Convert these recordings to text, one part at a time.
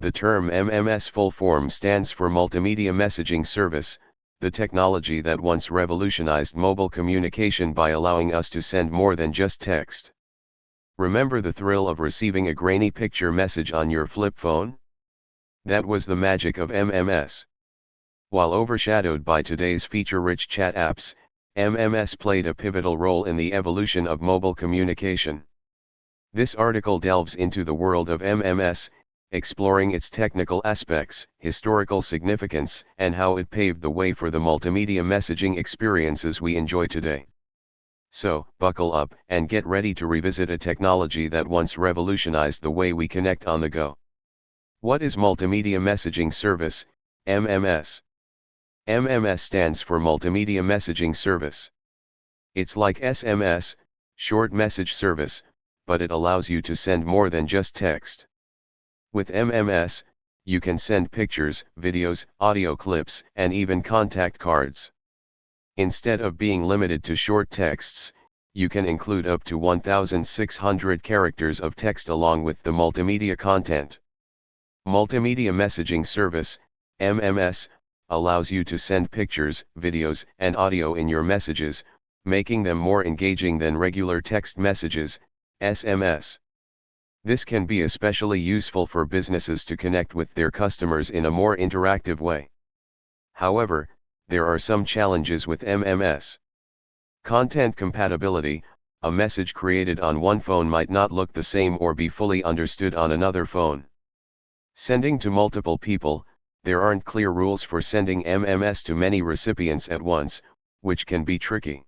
The term MMS full form stands for Multimedia Messaging Service, the technology that once revolutionized mobile communication by allowing us to send more than just text. Remember the thrill of receiving a grainy picture message on your flip phone? That was the magic of MMS. While overshadowed by today's feature-rich chat apps, MMS played a pivotal role in the evolution of mobile communication. This article delves into the world of MMS, exploring its technical aspects, historical significance, and how it paved the way for the multimedia messaging experiences we enjoy today. So, buckle up and get ready to revisit a technology that once revolutionized the way we connect on the go. What is Multimedia Messaging Service, MMS? MMS stands for Multimedia Messaging Service. It's like SMS, short message service, but it allows you to send more than just text. With MMS, you can send pictures, videos, audio clips, and even contact cards. Instead of being limited to short texts, you can include up to 1,600 characters of text along with the multimedia content. Multimedia Messaging Service, MMS, allows you to send pictures, videos, and audio in your messages, making them more engaging than regular text messages, SMS. This can be especially useful for businesses to connect with their customers in a more interactive way. However, there are some challenges with MMS. Content compatibility: a message created on one phone might not look the same or be fully understood on another phone. Sending to multiple people: there aren't clear rules for sending MMS to many recipients at once, which can be tricky.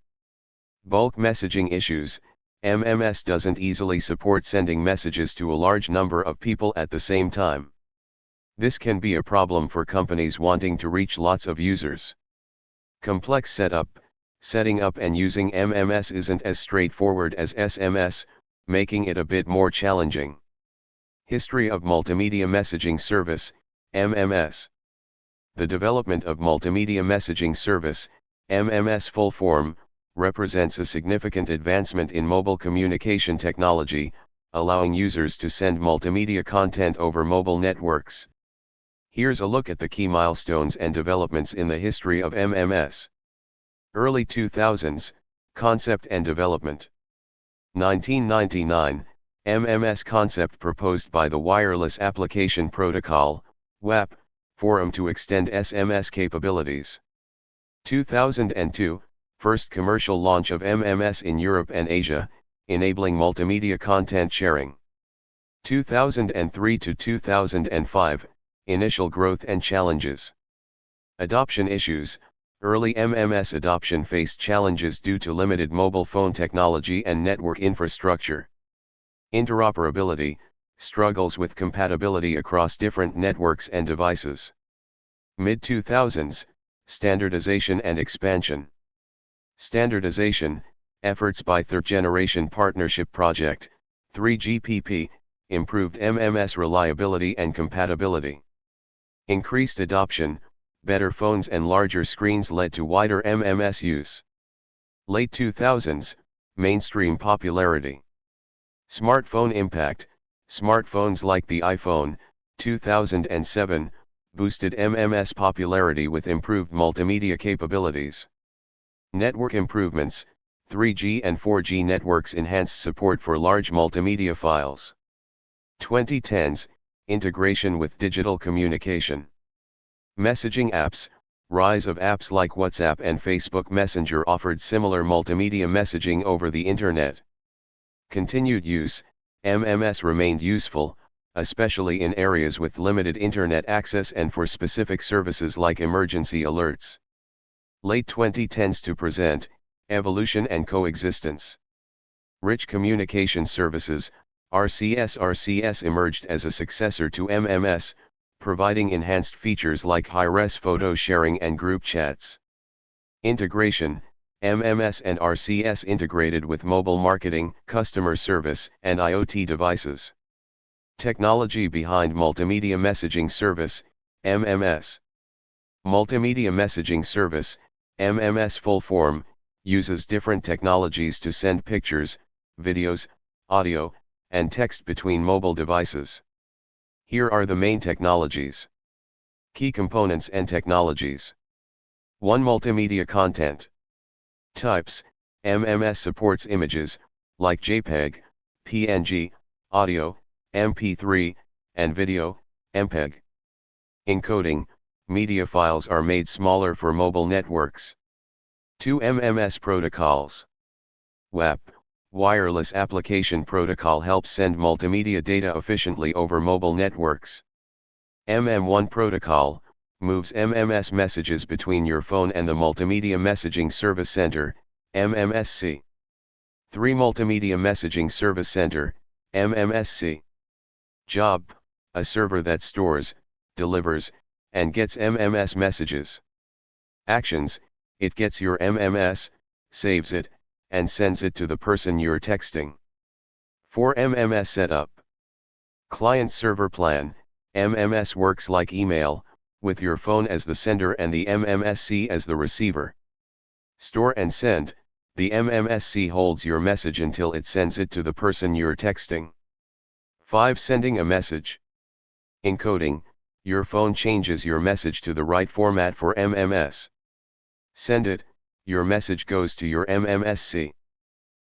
Bulk messaging issues: MMS doesn't easily support sending messages to a large number of people at the same time. This can be a problem for companies wanting to reach lots of users. Complex setup: setting up and using MMS isn't as straightforward as SMS, making it a bit more challenging. History of Multimedia Messaging Service, MMS. The development of Multimedia Messaging Service, MMS full form, represents a significant advancement in mobile communication technology, allowing users to send multimedia content over mobile networks. Here's a look at the key milestones and developments in the history of MMS. Early 2000s, concept and development. 1999, MMS concept proposed by the Wireless Application Protocol, WAP, Forum to extend SMS capabilities. 2002, first commercial launch of MMS in Europe and Asia, enabling multimedia content sharing. 2003 to 2005, initial growth and challenges. Adoption issues: early MMS adoption faced challenges due to limited mobile phone technology and network infrastructure. Interoperability: struggles with compatibility across different networks and devices. Mid-2000s, standardization and expansion. Standardization: efforts by third-generation partnership project, 3GPP, improved MMS reliability and compatibility. Increased adoption: better phones and larger screens led to wider MMS use. Late 2000s, mainstream popularity. Smartphone impact: smartphones like the iPhone, 2007, boosted MMS popularity with improved multimedia capabilities. Network improvements: 3G and 4G networks enhanced support for large multimedia files. 2010s, integration with digital communication. Messaging apps: rise of apps like WhatsApp and Facebook Messenger offered similar multimedia messaging over the Internet. Continued use: MMS remained useful, especially in areas with limited Internet access and for specific services like emergency alerts. Late 2010s to present, evolution and coexistence. Rich Communication Services, RCS emerged as a successor to MMS, providing enhanced features like high-res photo sharing and group chats. Integration: MMS and RCS integrated with mobile marketing, customer service, and IoT devices. Technology behind Multimedia Messaging Service, MMS. Multimedia Messaging Service, MMS full form, uses different technologies to send pictures, videos, audio, and text between mobile devices. Here are the main technologies. Key components and technologies. 1. Multimedia content. Types. MMS supports images, like JPEG, PNG, audio, MP3, and video, MPEG. Encoding. Media files are made smaller for mobile networks. 2. MMS protocols. WAP, Wireless Application Protocol, helps send multimedia data efficiently over mobile networks. MM1 protocol moves MMS messages between your phone and the Multimedia Messaging Service Center, MMSC. 3. Multimedia Messaging Service Center, MMSC. Job, a server that stores, delivers, and gets MMS messages. Actions, it gets your MMS, saves it, and sends it to the person you're texting. 4. MMS setup. Client-server plan. MMS works like email, with your phone as the sender and the MMSC as the receiver. Store and send. The MMSC holds your message until it sends it to the person you're texting. 5. Sending a message. Encoding. Your phone changes your message to the right format for MMS. Send it. Your message goes to your MMSC.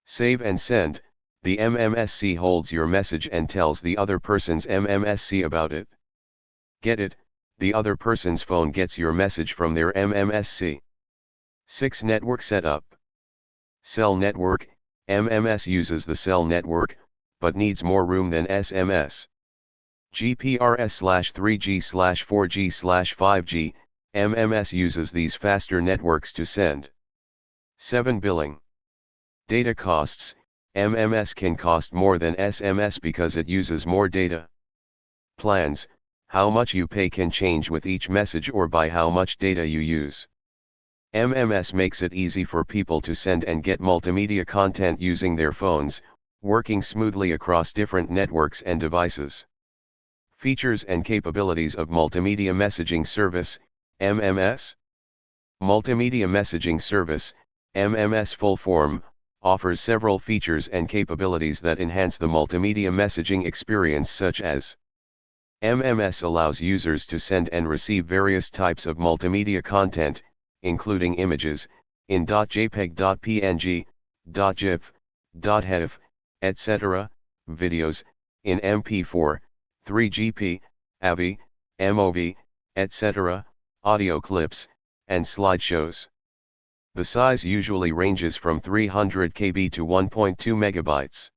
Save and send. The MMSC holds your message and tells the other person's MMSC about it. Get it. The other person's phone gets your message from their MMSC. 6. Network setup. Cell network. MMS uses the cell network, but needs more room than SMS. GPRS/3G/4G/5G, MMS uses these faster networks to send. 7. Billing. Data costs. MMS can cost more than SMS because it uses more data. Plans. How much you pay can change with each message or by how much data you use. MMS makes it easy for people to send and get multimedia content using their phones, working smoothly across different networks and devices. Features and capabilities of Multimedia Messaging Service, MMS. Multimedia Messaging Service, MMS full form, offers several features and capabilities that enhance the multimedia messaging experience, such as MMS allows users to send and receive various types of multimedia content, including images, in .jpeg, .png, .gif, .hef, etc., videos, in MP4, 3GP, AVI, MOV, etc., audio clips, and slideshows. The size usually ranges from 300 KB to 1.2 megabytes.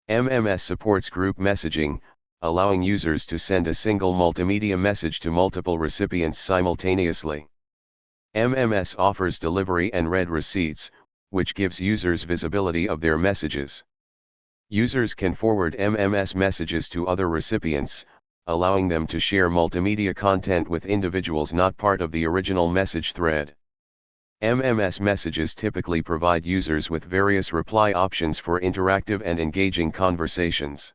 MMS supports group messaging, allowing users to send a single multimedia message to multiple recipients simultaneously. MMS offers delivery and read receipts, which gives users visibility of their messages. Users can forward MMS messages to other recipients, allowing them to share multimedia content with individuals not part of the original message thread. MMS messages typically provide users with various reply options for interactive and engaging conversations.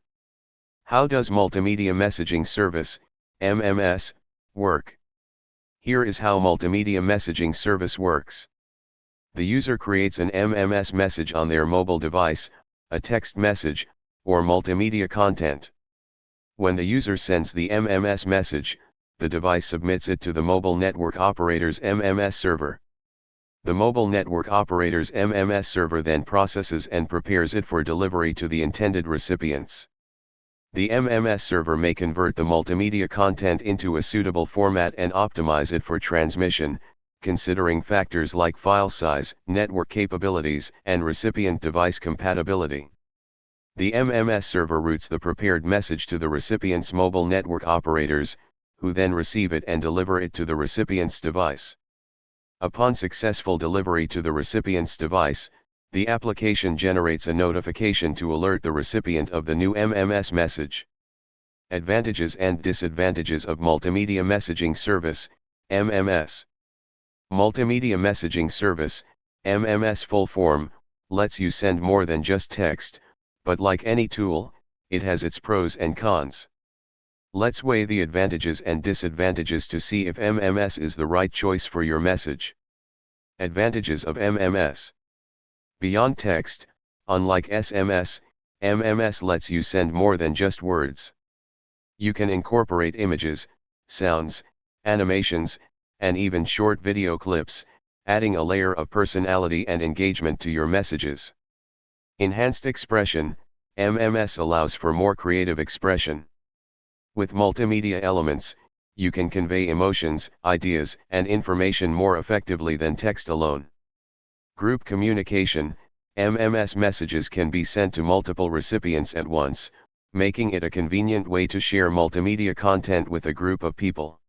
How does Multimedia Messaging Service, MMS, work? Here is how Multimedia Messaging Service works. The user creates an MMS message on their mobile device, a text message, or multimedia content. When the user sends the MMS message, the device submits it to the mobile network operator's MMS server. The mobile network operator's MMS server then processes and prepares it for delivery to the intended recipients. The MMS server may convert the multimedia content into a suitable format and optimize it for transmission, considering factors like file size, network capabilities, and recipient device compatibility. The MMS server routes the prepared message to the recipient's mobile network operators, who then receive it and deliver it to the recipient's device. Upon successful delivery to the recipient's device, the application generates a notification to alert the recipient of the new MMS message. Advantages and disadvantages of Multimedia Messaging Service, MMS. Multimedia Messaging Service, MMS full form, lets you send more than just text, but like any tool, it has its pros and cons. Let's weigh the advantages and disadvantages to see if MMS is the right choice for your message. Advantages of MMS. Beyond text, unlike SMS, MMS lets you send more than just words. You can incorporate images, sounds, animations, and even short video clips, adding a layer of personality and engagement to your messages. Enhanced expression, MMS allows for more creative expression. With multimedia elements, you can convey emotions, ideas, and information more effectively than text alone. Group communication, MMS messages can be sent to multiple recipients at once, making it a convenient way to share multimedia content with a group of people.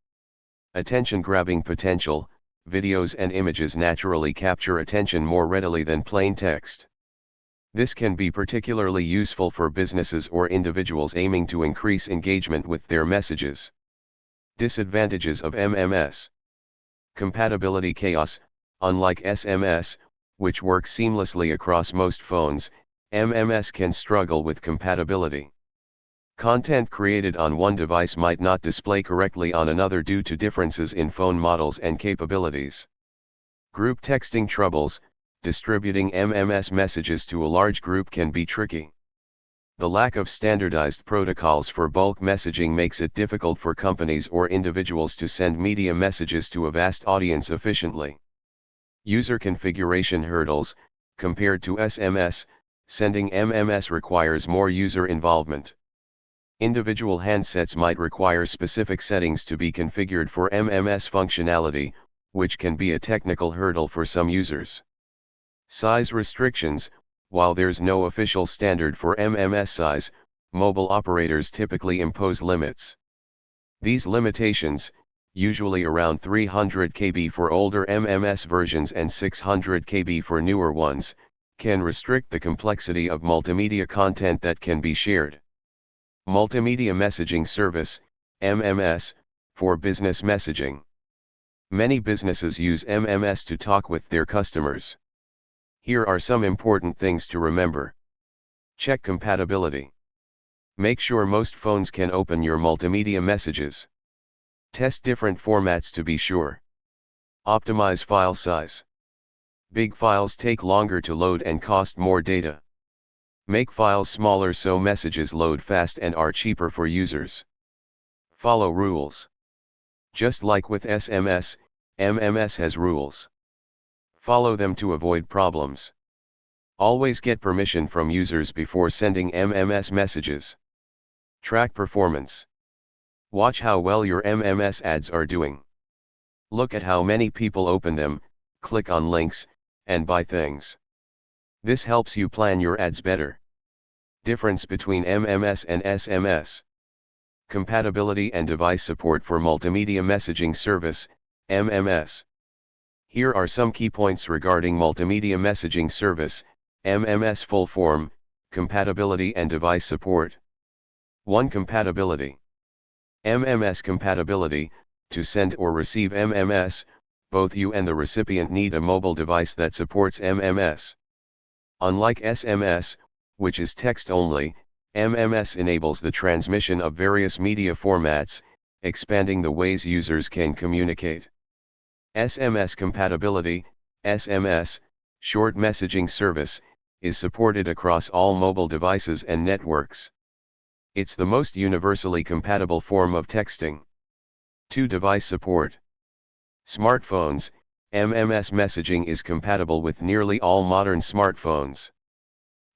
Attention-grabbing potential, videos and images naturally capture attention more readily than plain text. This can be particularly useful for businesses or individuals aiming to increase engagement with their messages. Disadvantages of MMS. Compatibility chaos. Unlike SMS, which works seamlessly across most phones, MMS can struggle with compatibility. Content created on one device might not display correctly on another due to differences in phone models and capabilities. Group texting troubles. Distributing MMS messages to a large group can be tricky. The lack of standardized protocols for bulk messaging makes it difficult for companies or individuals to send media messages to a vast audience efficiently. User configuration hurdles. Compared to SMS, sending MMS requires more user involvement. Individual handsets might require specific settings to be configured for MMS functionality, which can be a technical hurdle for some users. Size restrictions. While there's no official standard for MMS size, mobile operators typically impose limits. These limitations, usually around 300 KB for older MMS versions and 600 KB for newer ones, can restrict the complexity of multimedia content that can be shared. Multimedia Messaging Service, MMS, for business messaging. Many businesses use MMS to talk with their customers. Here are some important things to remember. Check compatibility. Make sure most phones can open your multimedia messages. Test different formats to be sure. Optimize file size. Big files take longer to load and cost more data. Make files smaller so messages load fast and are cheaper for users. Follow rules. Just like with SMS, MMS has rules. Follow them to avoid problems. Always get permission from users before sending MMS messages. Track performance. Watch how well your MMS ads are doing. Look at how many people open them, click on links, and buy things. This helps you plan your ads better. Difference between MMS and SMS. Compatibility and device support for Multimedia Messaging Service, MMS. Here are some key points regarding Multimedia Messaging Service, MMS full form, compatibility and device support. 1. Compatibility. MMS compatibility. To send or receive MMS, both you and the recipient need a mobile device that supports MMS. Unlike SMS, which is text only, MMS enables the transmission of various media formats, expanding the ways users can communicate. SMS compatibility. SMS, short messaging service, is supported across all mobile devices and networks. It's the most universally compatible form of texting. 2. Device support. Smartphones. MMS messaging is compatible with nearly all modern smartphones.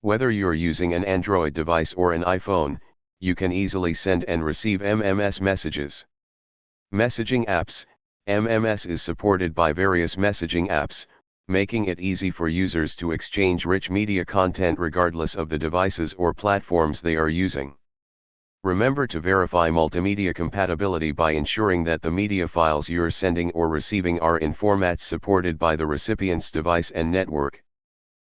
Whether you're using an Android device or an iPhone, you can easily send and receive MMS messages. Messaging apps. MMS is supported by various messaging apps, making it easy for users to exchange rich media content regardless of the devices or platforms they are using. Remember to verify multimedia compatibility by ensuring that the media files you're sending or receiving are in formats supported by the recipient's device and network.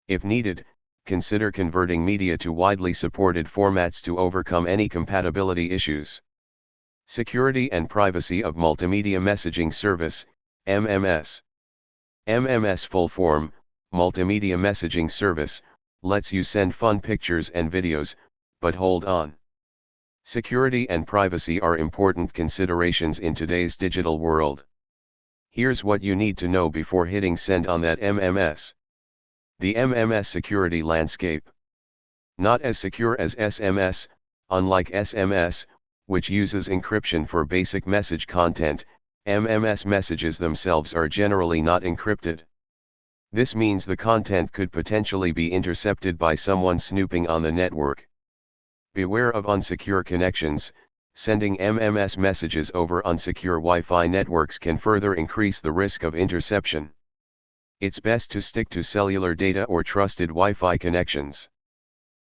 If needed, consider converting media to widely supported formats to overcome any compatibility issues. Security and privacy of Multimedia Messaging Service, MMS. MMS full form, Multimedia Messaging Service, lets you send fun pictures and videos, but hold on. Security and privacy are important considerations in today's digital world. Here's what you need to know before hitting send on that MMS. The MMS security landscape. Not as secure as SMS, unlike SMS, which uses encryption for basic message content. MMS messages themselves are generally not encrypted. This means the content could potentially be intercepted by someone snooping on the network. Beware of unsecure connections. Sending MMS messages over unsecure Wi-Fi networks can further increase the risk of interception. It's best to stick to cellular data or trusted Wi-Fi connections.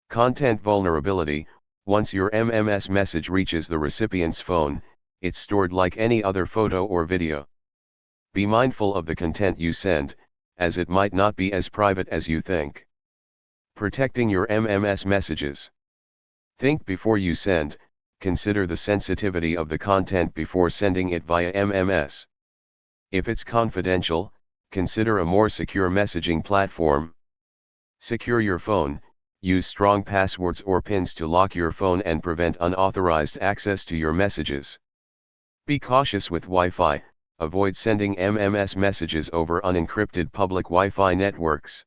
Content vulnerability. Once your MMS message reaches the recipient's phone, it's stored like any other photo or video. Be mindful of the content you send, as it might not be as private as you think. Protecting your MMS messages. Think before you send. Consider the sensitivity of the content before sending it via MMS. If it's confidential, consider a more secure messaging platform. Secure your phone. Use strong passwords or PINs to lock your phone and prevent unauthorized access to your messages. Be cautious with Wi-Fi. Avoid sending MMS messages over unencrypted public Wi-Fi networks.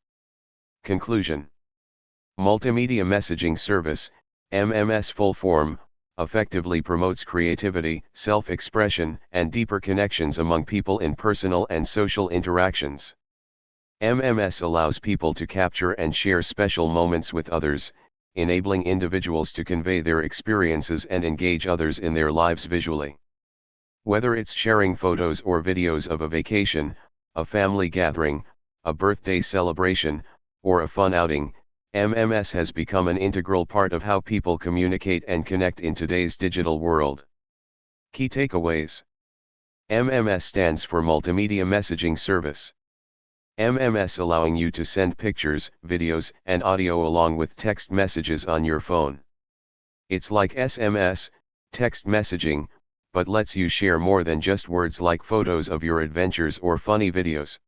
Conclusion. Multimedia Messaging Service, MMS full form, effectively promotes creativity, self-expression, and deeper connections among people in personal and social interactions. MMS allows people to capture and share special moments with others, enabling individuals to convey their experiences and engage others in their lives visually. Whether it's sharing photos or videos of a vacation, a family gathering, a birthday celebration, or a fun outing, MMS has become an integral part of how people communicate and connect in today's digital world. Key takeaways. MMS stands for Multimedia Messaging Service. MMS allowing you to send pictures, videos, and audio along with text messages on your phone. It's like SMS, text messaging, but lets you share more than just words like photos of your adventures or funny videos.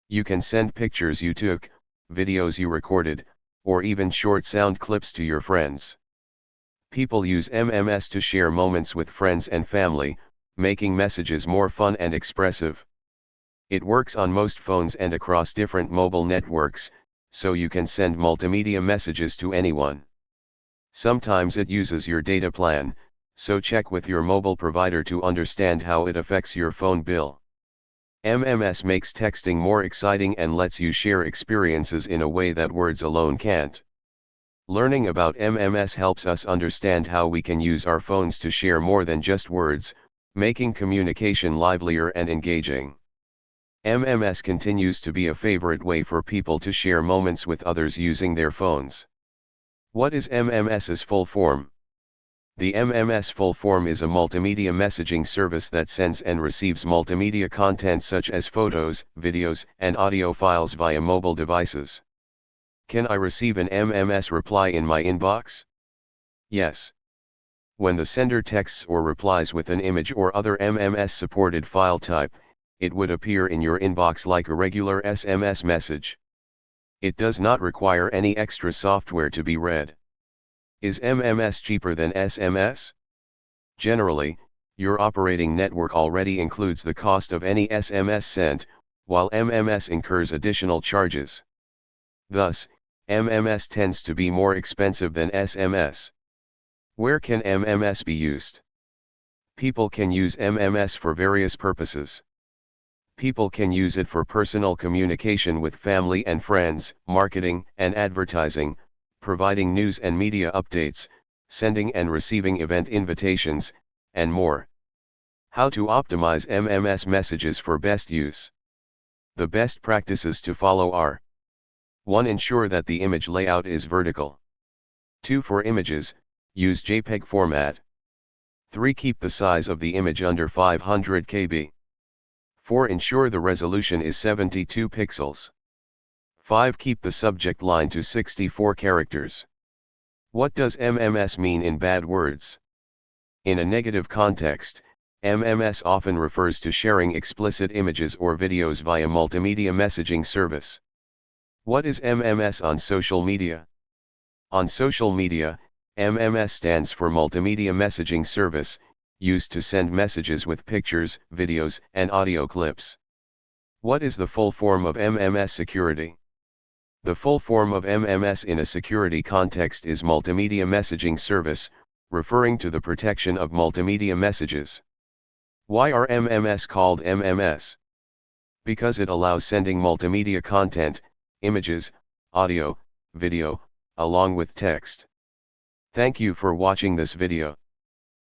You can send pictures you took, videos you recorded, or even short sound clips to your friends. People use MMS to share moments with friends and family, making messages more fun and expressive. It works on most phones and across different mobile networks, so you can send multimedia messages to anyone. Sometimes it uses your data plan, so check with your mobile provider to understand how it affects your phone bill. MMS makes texting more exciting and lets you share experiences in a way that words alone can't. Learning about MMS helps us understand how we can use our phones to share more than just words, making communication livelier and engaging. MMS continues to be a favorite way for people to share moments with others using their phones. What is MMS's full form? The MMS full form is a multimedia messaging service that sends and receives multimedia content such as photos, videos, and audio files via mobile devices. Can I receive an MMS reply in my inbox? Yes. When the sender texts or replies with an image or other MMS-supported file type, it would appear in your inbox like a regular SMS message. It does not require any extra software to be read. Is MMS cheaper than SMS? Generally, your operating network already includes the cost of any SMS sent, while MMS incurs additional charges. Thus, MMS tends to be more expensive than SMS. Where can MMS be used? People can use MMS for various purposes. People can use it for personal communication with family and friends, marketing and advertising, providing news and media updates, sending and receiving event invitations, and more. How to optimize MMS messages for best use. The best practices to follow are: 1. Ensure that the image layout is vertical. 2. For images, use JPEG format. 3. Keep the size of the image under 500 KB. 4. Ensure the resolution is 72 pixels. 5. Keep the subject line to 64 characters. What does MMS mean in bad words? In a negative context, MMS often refers to sharing explicit images or videos via multimedia messaging service. What is MMS on social media? On social media, MMS stands for Multimedia Messaging Service, used to send messages with pictures, videos, and audio clips. What is the full form of MMS security? The full form of MMS in a security context is Multimedia Messaging Service, referring to the protection of multimedia messages. Why are MMS called MMS? Because it allows sending multimedia content, images, audio, video, along with text. Thank you for watching this video.